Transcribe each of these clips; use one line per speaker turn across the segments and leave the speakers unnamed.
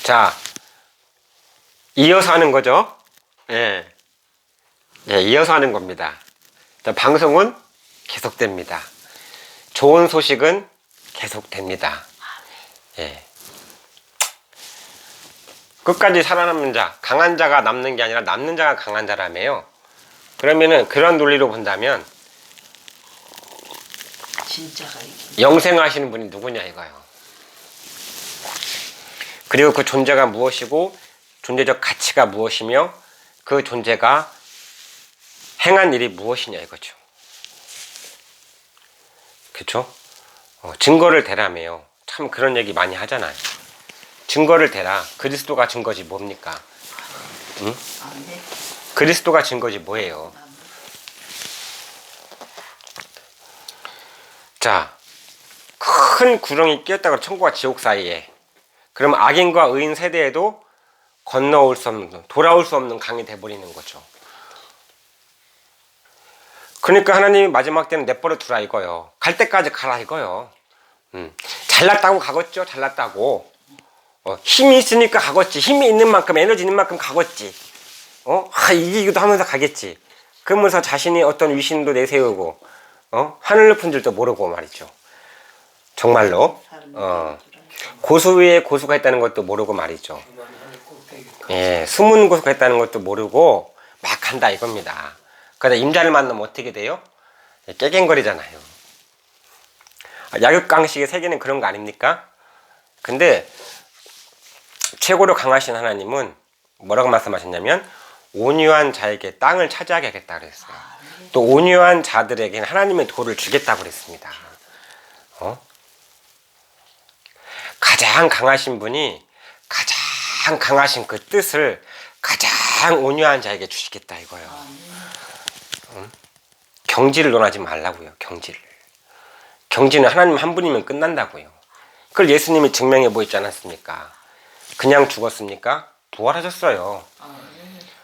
자, 이어서 하는 거죠. 예. 예, 이어서 하는 겁니다. 자, 방송은 계속됩니다. 좋은 소식은 계속됩니다. 예. 끝까지 살아남는 자, 강한 자가 남는 게 아니라 남는 자가 강한 자라며요. 그러면은 그런 논리로 본다면
진짜가 이게
영생하시는 분이 누구냐 이거예요. 그리고 그 존재가 무엇이고 존재적 가치가 무엇이며 그 존재가 행한 일이 무엇이냐 이거죠. 그렇죠? 증거를 대라며요. 참 그런 얘기 많이 하잖아요. 증거를 대라. 그리스도가 증거지 뭡니까? 응?
네.
그리스도가 증거지 뭐예요? 자, 큰 구렁이 끼었다가 천국과 지옥 사이에, 그러면 악인과 의인 세대에도 건너올 수 없는, 돌아올 수 없는 강이 돼버리는 거죠. 그러니까 하나님이 마지막 때는 내버려 두라 이거요. 갈 때까지 가라 이거요. 잘났다고 가겠죠. 잘났다고. 힘이 있으니까 가겠지. 힘이 있는 만큼, 에너지 있는 만큼 가겠지. 이기기도 하면서 가겠지. 그러면서 자신이 어떤 위신도 내세우고, 하늘 높은 줄도 모르고 말이죠. 정말로. 고수 위에 고수가 있다는 것도 모르고 말이죠. 예, 숨은 고수가 있다는 것도 모르고 막 간다 이겁니다. 그러다 임자를 만나면 어떻게 돼요? 깨갱거리잖아요. 약육강식의 세계는 그런 거 아닙니까? 근데 최고로 강하신 하나님은 뭐라고 말씀하셨냐면 온유한 자에게 땅을 차지하게 하겠다 그랬어요. 또 온유한 자들에게는 하나님의 도를 주겠다고 그랬습니다. 가장 강하신 분이 가장 강하신 그 뜻을 가장 온유한 자에게 주시겠다 이거예요. 경지를 논하지 말라고요. 경지는 하나님 한 분이면 끝난다고요. 그걸 예수님이 증명해 보이지 않았습니까? 그냥 죽었습니까? 부활하셨어요.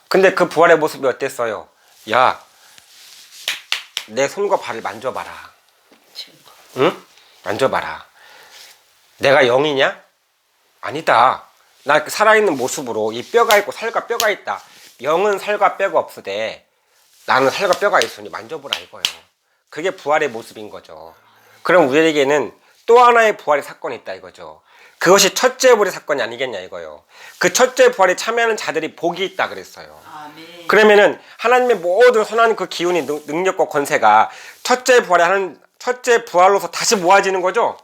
근데 그 부활의 모습이 어땠어요? 야, 내 손과 발을 만져봐라. 응? 만져봐라. 내가 영이냐? 아니다. 나 살아있는 모습으로 이 뼈가 있고 살과 뼈가 있다. 영은 살과 뼈가 없으되 나는 살과 뼈가 있으니 만져보라 이거예요. 그게 부활의 모습인 거죠. 그럼 우리에게는 또 하나의 부활의 사건이 있다 이거죠. 그것이 첫째 부활의 사건이 아니겠냐 이거예요. 그 첫째 부활에 참여하는 자들이 복이 있다 그랬어요.
아멘.
그러면은 하나님의 모든 선한 그 기운이 능력과 권세가 첫째 부활에 하는 첫째 부활로서 다시 모아지는 거죠.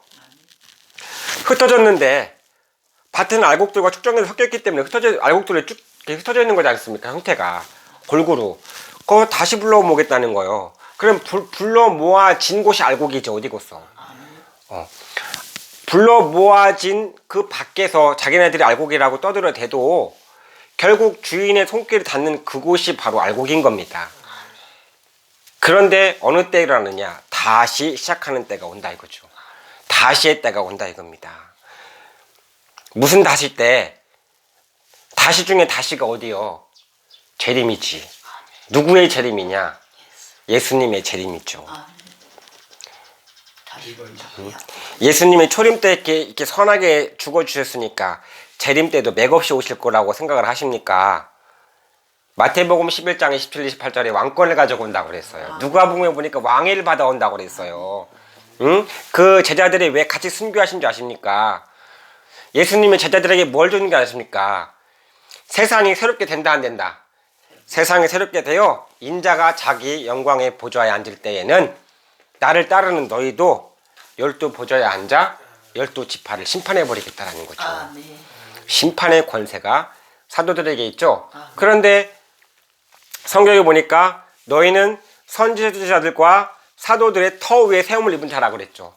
흩어졌는데 밭에는 알곡들과 축정들이 섞여있기 때문에 알곡들이 쭉 흩어져 있는 거지 않습니까? 형태가 골고루 그거 다시 불러 모으겠다는 거예요. 그럼 불러 모아진 곳이 알곡이죠. 어디겠어? 불러 모아진 그 밖에서 자기네들이 알곡이라고 떠들어대도 결국 주인의 손길이 닿는 그곳이 바로 알곡인 겁니다. 그런데 어느 때 일어나느냐? 다시 시작하는 때가 온다 이거죠. 다시의 때가 온다 이겁니다. 무슨 다시 때? 다시 중에 다시가 어디요? 재림이지. 누구의 재림이냐? 예수님의 재림이죠. 예수님이 초림 때 이렇게 선하게 죽어주셨으니까 재림 때도 맥없이 오실 거라고 생각을 하십니까? 마태복음 11장 27, 28절에 왕권을 가져온다고 그랬어요. 누가복음에 보니까 왕위를 받아온다고 그랬어요. 응? 그 제자들이 왜 같이 순교하신 줄 아십니까? 예수님이 제자들에게 뭘 주는 줄 아십니까? 세상이 새롭게 된다 안 된다? 세상이 새롭게 되어 인자가 자기 영광의 보좌에 앉을 때에는 나를 따르는 너희도 12 보좌에 앉아 12지파를 심판해버리겠다라는 거죠. 심판의 권세가 사도들에게 있죠. 그런데 성경에 보니까 너희는 선지자들과 사도들의 터 위에 세움을 입은 자라고 그랬죠.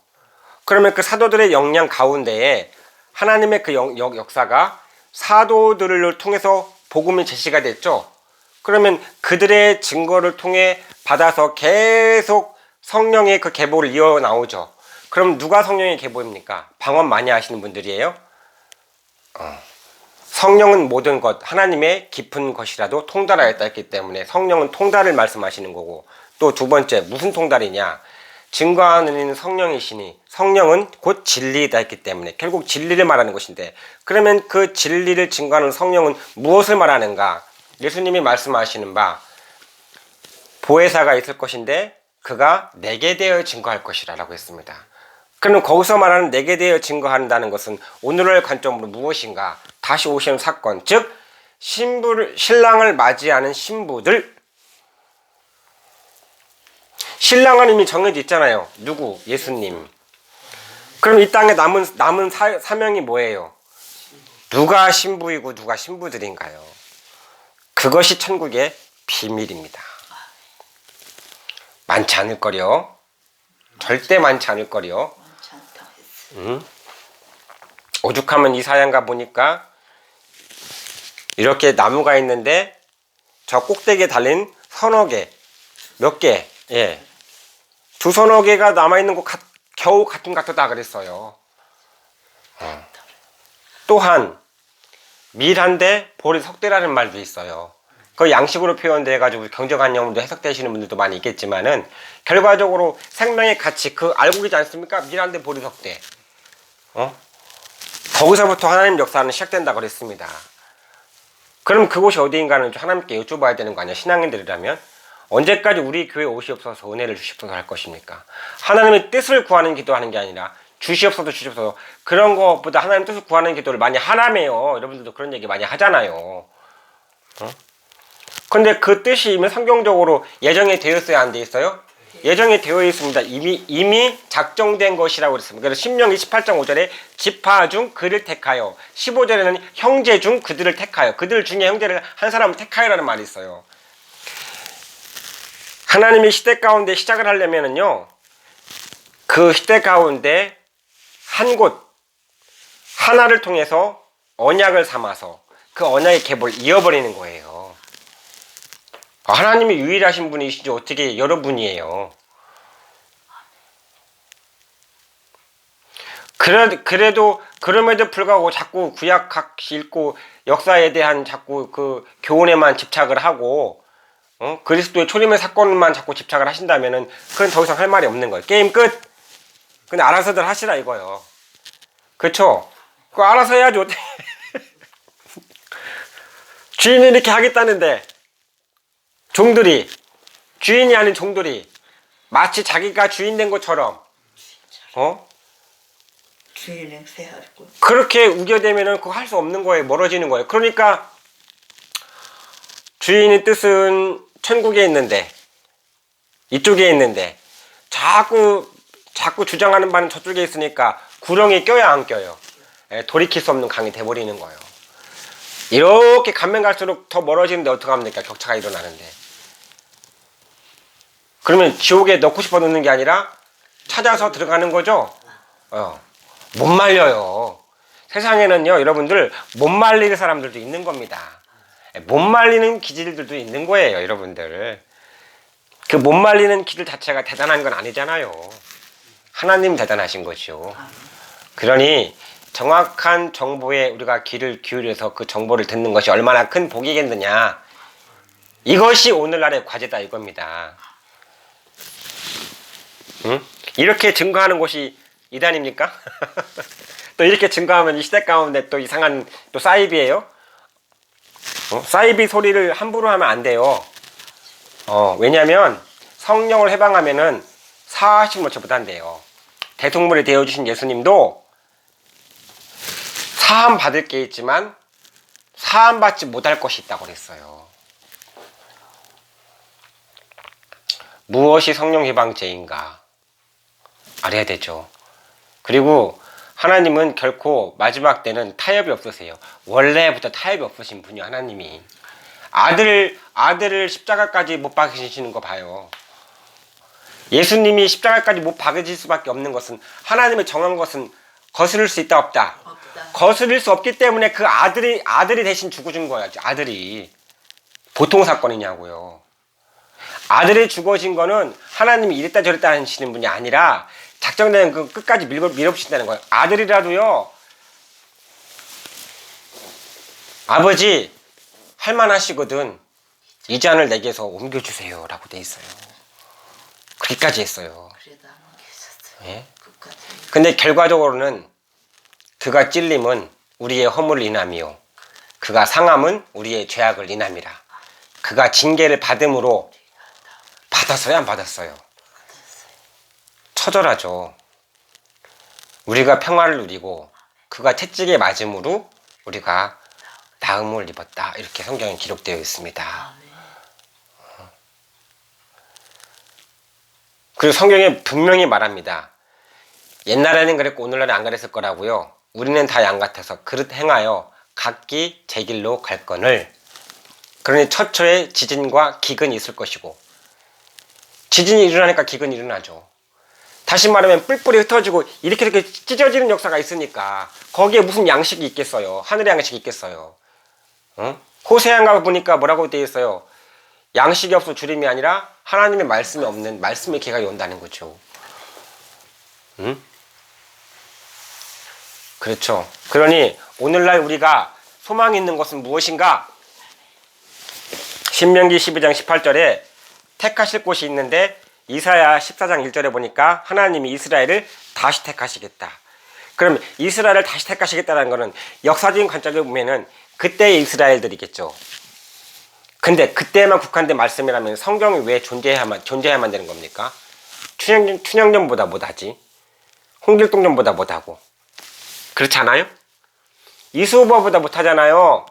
그러면 그 사도들의 역량 가운데에 하나님의 그 역사가 사도들을 통해서 복음이 제시가 됐죠. 그러면 그들의 증거를 통해 받아서 계속 성령의 그 계보를 이어 나오죠. 그럼 누가 성령의 계보입니까? 방언 많이 하시는 분들이에요? 성령은 모든 것, 하나님의 깊은 것이라도 통달하였다 했기 때문에 성령은 통달을 말씀하시는 거고, 또 두 번째 무슨 통달이냐? 증거하는 이는 성령이시니 성령은 곧 진리이다 했기 때문에 결국 진리를 말하는 것인데, 그러면 그 진리를 증거하는 성령은 무엇을 말하는가? 예수님이 말씀하시는 바 보혜사가 있을 것인데 그가 내게 대하여 증거할 것이라 라고 했습니다. 그럼 거기서 말하는 내게 대하여 증거한다는 것은 오늘의 관점으로 무엇인가? 다시 오시는 사건, 즉 신랑을 맞이하는 신부들, 신랑은 이미 정해져 있잖아요. 누구? 예수님. 그럼 이 땅에 남은 사명이 뭐예요? 누가 신부이고 누가 신부들인가요? 그것이 천국의 비밀입니다. 많지 않을 거려. 절대 많지 않을 거려. 오죽하면 이 사양가 보니까 이렇게 나무가 있는데 저 꼭대기에 달린 서너 개, 몇 개, 예, 두 서너 개가 남아있는 거 겨우 같은 것 같다 그랬어요. 또한 밀한데 볼이 석대라는 말도 있어요. 그 양식으로 표현돼 가지고 경제관념으로 해석되시는 분들도 많이 있겠지만은 결과적으로 생명의 가치, 그 알고 계시지 않습니까? 밀한데 볼이 석대. 거기서부터 하나님 역사는 시작된다 그랬습니다. 그럼 그곳이 어디인가는 하나님께 여쭤봐야 되는 거 아니야? 신앙인들이라면 언제까지 우리 교회 오시옵소서 은혜를 주시옵소서 할 것입니까? 하나님의 뜻을 구하는 기도하는 게 아니라 주시옵소서 주시옵소서, 그런 것보다 하나님 뜻을 구하는 기도를 많이 하라며요. 여러분들도 그런 얘기 많이 하잖아요. 근데 그 뜻이 이미 성경적으로 예정이 되었어야 안 돼 있어요? 예정이 되어 있습니다. 이미 작정된 것이라고 그랬습니다. 그래서 신명기 18장 5절에 지파 중 그를 택하여, 15절에는 형제 중 그들을 택하여, 그들 중에 형제를 한 사람을 택하여라는 말이 있어요. 하나님이 시대 가운데 시작을 하려면은요, 그 시대 가운데 한 곳 하나를 통해서 언약을 삼아서 그 언약의 갭을 이어버리는 거예요. 하나님이 유일하신 분이시지 어떻게 여러분이에요? 그럼에도 불구하고 자꾸 구약 읽고 역사에 대한 자꾸 그 교훈에만 집착을 하고 그리스도의 초림의 사건만 자꾸 집착을 하신다면은 그건 더 이상 할 말이 없는 거예요. 게임 끝. 근데 알아서들 하시라 이거요. 그쵸? 그거 알아서 해야지 어떻게. 주인이 이렇게 하겠다는데 종들이, 주인이 아닌 종들이 마치 자기가 주인 된 것처럼
주인은 세하고
그렇게 우겨대면은 그거 할 수 없는 거예요. 멀어지는 거예요. 그러니까 주인의 뜻은 천국에 있는데, 이쪽에 있는데 자꾸 주장하는 바는 저쪽에 있으니까 구렁이 껴야 안 껴요. 돌이킬 수 없는 강이 돼버리는 거예요. 이렇게 가면 갈수록 더 멀어지는데 어떡합니까? 격차가 일어나는데. 그러면 지옥에 넣고 싶어 넣는 게 아니라 찾아서 들어가는 거죠. 못 말려요. 세상에는요, 여러분들 못 말릴 사람들도 있는 겁니다. 못 말리는 기질들도 있는 거예요, 여러분들. 그 못 말리는 기질 자체가 대단한 건 아니잖아요. 하나님 대단하신 거죠. 그러니 정확한 정보에 우리가 귀를 기울여서 그 정보를 듣는 것이 얼마나 큰 복이겠느냐. 이것이 오늘날의 과제다 이겁니다. 응? 이렇게 증거하는 곳이 이단입니까? 또 이렇게 증거하면 이 시대 가운데 또 이상한 또 사이비예요? 사이비 소리를 함부로 하면 안 돼요. 왜냐하면 성령을 해방하면은 사하심을 저보다 한대요. 대속물이 되어주신 예수님도 사함 받을 게 있지만 사함 받지 못할 것이 있다고 그랬어요. 무엇이 성령 해방죄인가 알아야 되죠. 그리고 하나님은 결코 마지막 때는 타협이 없으세요. 원래부터 타협이 없으신 분이요, 하나님이. 아들을 십자가까지 못 박으시는 거 봐요. 예수님이 십자가까지 못 박으실 수밖에 없는 것은, 하나님의 정한 것은 거스를 수 있다 없다. 거스를 수 없기 때문에 그 아들이 대신 죽어준 거야. 아들이. 보통 사건이냐고요. 아들이 죽어진 거는 하나님이 이랬다 저랬다 하시는 분이 아니라 작정된 그 끝까지 밀어붙인다는 거예요. 아들이라도요, 아버지 할만하시거든 이 잔을 내게서 옮겨주세요 라고 돼 있어요. 그렇게까지 했어요.
그래도 안 계셨어요.
예?
끝까지.
근데 결과적으로는 그가 찔림은 우리의 허물을 인함이요 그가 상함은 우리의 죄악을 인함이라. 그가 징계를 받음으로 받았어요, 안 받았어요? 처절하죠. 우리가 평화를 누리고 그가 채찍에 맞음으로 우리가 나음을 입었다. 이렇게 성경에 기록되어 있습니다.
아멘.
그리고 성경에 분명히 말합니다. 옛날에는 그랬고 오늘날은 안 그랬을 거라고요. 우리는 다 양 같아서 그릇 행하여 각기 제 길로 갈 거늘. 그러니 처처에 지진과 기근이 있을 것이고 지진이 일어나니까 기근이 일어나죠. 다시 말하면 뿔뿔이 흩어지고 이렇게 찢어지는 역사가 있으니까 거기에 무슨 양식이 있겠어요. 하늘의 양식이 있겠어요. 응? 호세아가 보니까 뭐라고 되어 있어요. 양식이 없어 주림이 아니라 하나님의 말씀이 없는 말씀의 기각이 온다는 거죠. 응? 그렇죠. 그러니 오늘날 우리가 소망이 있는 것은 무엇인가? 신명기 12장 18절에 택하실 곳이 있는데 이사야 14장 1절에 보니까 하나님이 이스라엘을 다시 택하시겠다. 그럼 이스라엘을 다시 택하시겠다는 것은 역사적인 관점에 보면은 그때의 이스라엘들이겠죠. 근데 그때만 국한된 말씀이라면 성경이 왜 존재해야만 되는 겁니까? 춘향전보다 못하지. 홍길동전보다 못하고. 그렇지 않아요? 이수호보보다 못하잖아요.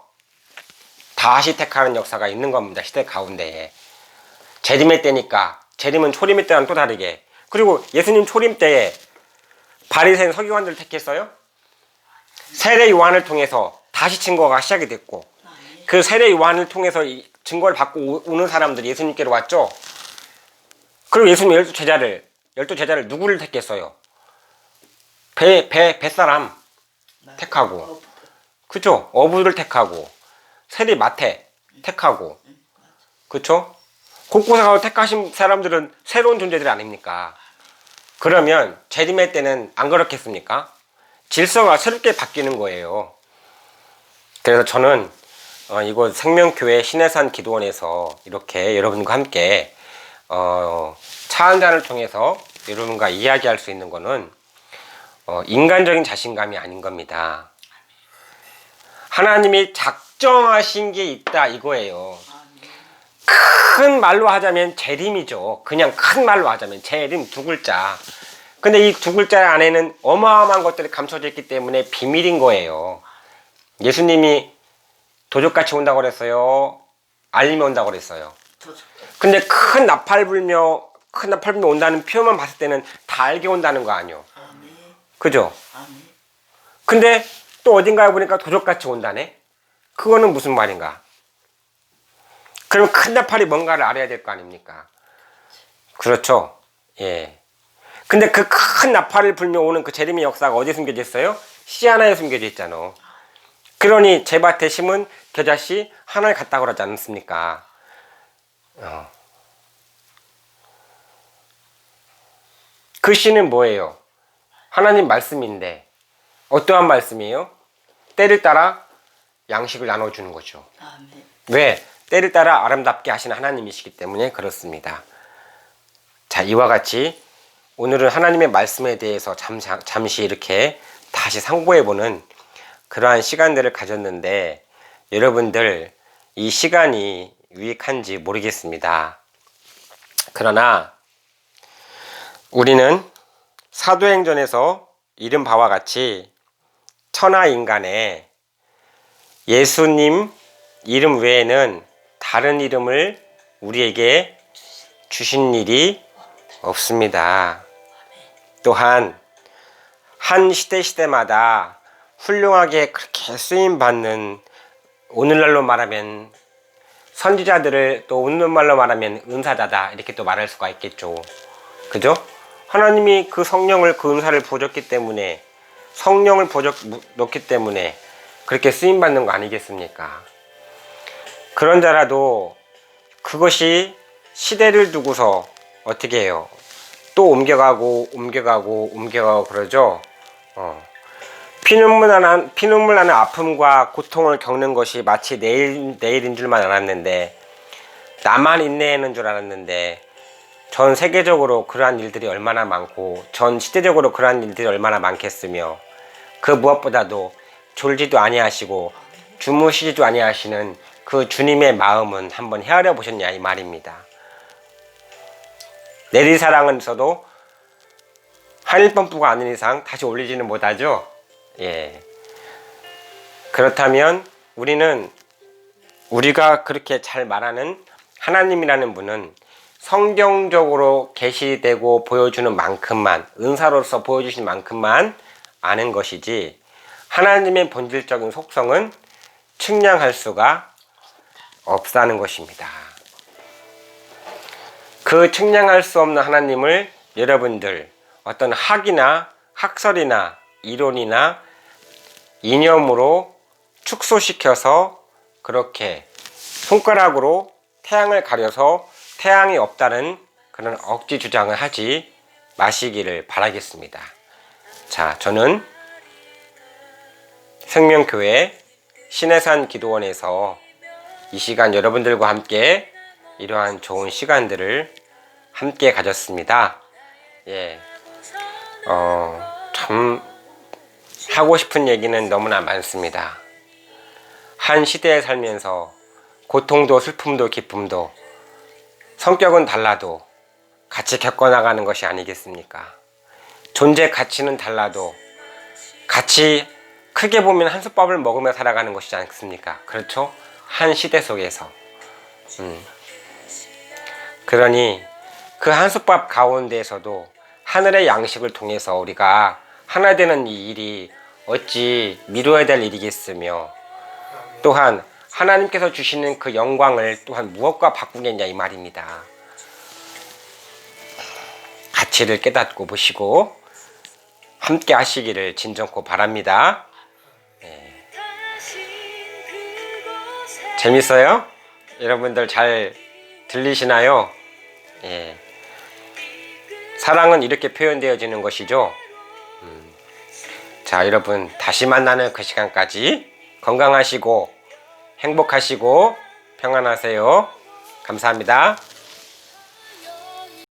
다시 택하는 역사가 있는 겁니다. 시대 가운데에. 재림의 때니까. 재림은 초림의 때와는 또 다르게. 그리고 예수님 초림 때에 바리새인 서기관들을 택했어요. 세례 요한을 통해서 다시 증거가 시작이 됐고 그 세례 요한을 통해서 증거를 받고 오는 사람들이 예수님께로 왔죠. 그리고 예수님 열두 제자를 누구를 택했어요? 뱃사람 택하고, 그죠? 어부를 택하고, 세리 마태 택하고, 그쵸? 곳곳에 가서 택하신 사람들은 새로운 존재들이 아닙니까? 그러면 재림의 때는 안 그렇겠습니까? 질서가 새롭게 바뀌는 거예요. 그래서 저는 이곳 생명교회 신해산 기도원에서 이렇게 여러분과 함께 차 한 잔을 통해서 여러분과 이야기할 수 있는 거는 인간적인 자신감이 아닌 겁니다. 하나님이 작정하신 게 있다 이거예요. 큰 말로 하자면 재림이죠. 그냥 큰 말로 하자면 재림 두 글자. 근데 이 두 글자 안에는 어마어마한 것들이 감춰져 있기 때문에 비밀인 거예요. 예수님이 도적같이 온다고 그랬어요? 알림이 온다고 그랬어요? 근데 큰 나팔 불며 온다는 표현만 봤을 때는 다 알게 온다는 거 아니요? 그죠? 근데 또 어딘가에 보니까 도적같이 온다네? 그거는 무슨 말인가? 그럼 큰 나팔이 뭔가를 알아야 될 거 아닙니까? 그렇죠? 예. 근데 그 큰 나팔을 불며 오는 그 재림의 역사가 어디에 숨겨져 있어요? 씨 하나에 숨겨져 있잖아. 그러니 제 밭에 심은 겨자씨 하나를 갖다 그러지 않습니까? 그 씨는 뭐예요? 하나님 말씀인데 어떠한 말씀이에요? 때를 따라 양식을 나눠주는 거죠. 왜? 때를 따라 아름답게 하시는 하나님이시기 때문에 그렇습니다. 자, 이와 같이 오늘은 하나님의 말씀에 대해서 잠시 이렇게 다시 상고해보는 그러한 시간들을 가졌는데 여러분들 이 시간이 유익한지 모르겠습니다. 그러나 우리는 사도행전에서 이른 바와 같이 천하인간에 예수님 이름 외에는 다른 이름을 우리에게 주신 일이 없습니다. 또한 한 시대마다 훌륭하게 그렇게 쓰임받는 오늘날로 말하면 선지자들을 또 오늘날로 말하면 은사자다 이렇게 또 말할 수가 있겠죠. 그죠? 하나님이 그 성령을 그 은사를 부어줬기 때문에 성령을 부어줬기 때문에 그렇게 쓰임받는 거 아니겠습니까? 그런 자라도 그것이 시대를 두고서 어떻게 해요? 또 옮겨가고 그러죠. 피눈물 나는 아픔과 고통을 겪는 것이 마치 내일인 줄만 알았는데 나만 인내하는 줄 알았는데 전 세계적으로 그러한 일들이 얼마나 많고 전 시대적으로 그러한 일들이 얼마나 많겠으며 그 무엇보다도 졸지도 아니하시고 주무시지도 아니하시는 그 주님의 마음은 한번 헤아려 보셨냐 이 말입니다. 내리사랑은서도 하늘펌프가 아닌 이상 다시 올리지는 못하죠. 예. 그렇다면 우리가 그렇게 잘 말하는 하나님이라는 분은 성경적으로 계시되고 보여주는 만큼만, 은사로서 보여주신 만큼만 아는 것이지 하나님의 본질적인 속성은 측량할 수가 없다는 것입니다. 그 측량할 수 없는 하나님을 여러분들 어떤 학이나 학설이나 이론이나 이념으로 축소시켜서 그렇게 손가락으로 태양을 가려서 태양이 없다는 그런 억지 주장을 하지 마시기를 바라겠습니다. 자, 저는 생명교회 신해산 기도원에서 이 시간 여러분들과 함께 이러한 좋은 시간들을 함께 가졌습니다. 예, 참 하고 싶은 얘기는 너무나 많습니다. 한 시대에 살면서 고통도 슬픔도 기쁨도 성격은 달라도 같이 겪어나가는 것이 아니겠습니까? 존재 가치는 달라도 같이 크게 보면 한솥밥을 먹으며 살아가는 것이지 않습니까? 그렇죠? 한 시대 속에서. 그러니 그 한솥밥 가운데에서도 하늘의 양식을 통해서 우리가 하나 되는 이 일이 어찌 미루어야 될 일이겠으며 또한 하나님께서 주시는 그 영광을 또한 무엇과 바꾸겠냐 이 말입니다. 가치를 깨닫고 보시고 함께 하시기를 진정코 바랍니다. 네. 재밌어요? 여러분들 잘 들리시나요? 예. 사랑은 이렇게 표현되어지는 것이죠. 자, 여러분 다시 만나는 그 시간까지 건강하시고 행복하시고 평안하세요. 감사합니다.